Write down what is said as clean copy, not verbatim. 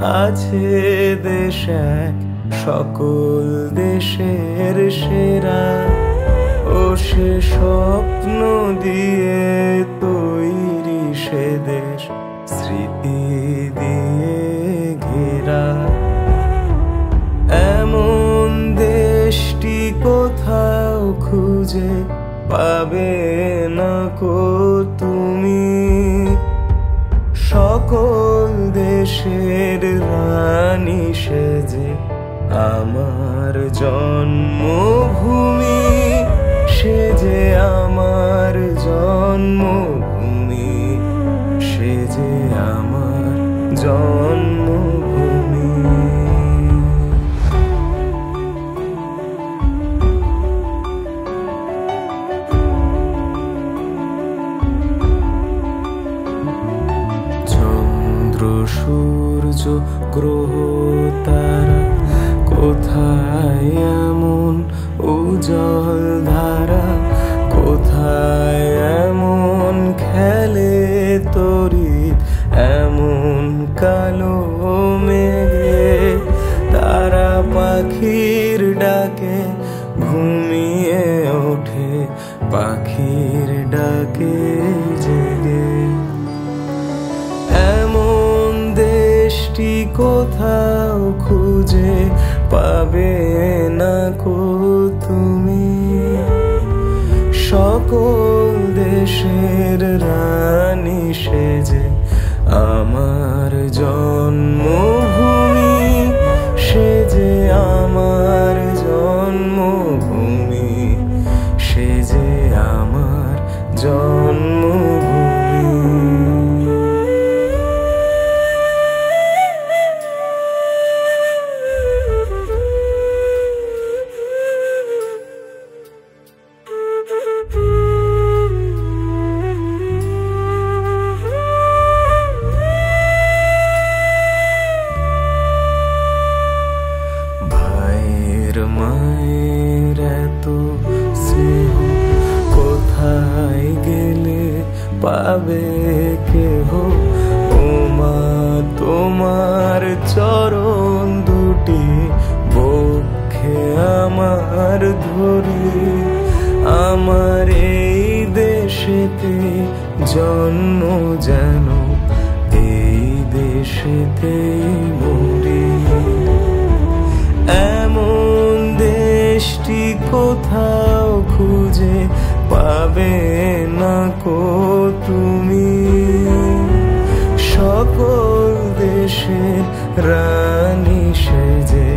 আছে দেশ এক সকল দেশের সেরা, ও সে স্বপ্ন দিয়ে তৈরি সে দেশ স্মৃতি দিয়ে ঘেরা। এমন দেশটি কোথাও খুঁজে পাবে না কো তুমি, সকল দেশের রানী সেজে আমার জন্মভূমি, সে যে আমার জন্মভূমি, সে যে আমার জন্মভূমি। চন্দ্র সূর্য গ্রহ তারা কোথায় এমন উজ্জ্বল ধারা, কোথায় এমন খেলে তড়িৎ এমন কালো মেঘে, তারা পাখির ডাকে ঘুমিয়ে ওঠে পাখির ডাকে জেগে। এমন দেশটি কোথাও খুঁজে পাবে না কো তুমি, সকল দেশের রানী সেজে আমার জন্মভূমি, সে যে আমার জন্মভূমি, সে যে আমার জন্মভূমি। মায়ের এত স্নেহ কোথায় গেলে পাবে কেহ, ও মা তোমার চরণ দুটি বক্ষে আমার ধরি, আমার এই দেশেতে জন্ম যেন এই দেশেতে মরি। এমন দেশটি কোথাও খুঁজে পাবে না কো তুমি, সকল দেশের রানী সেজে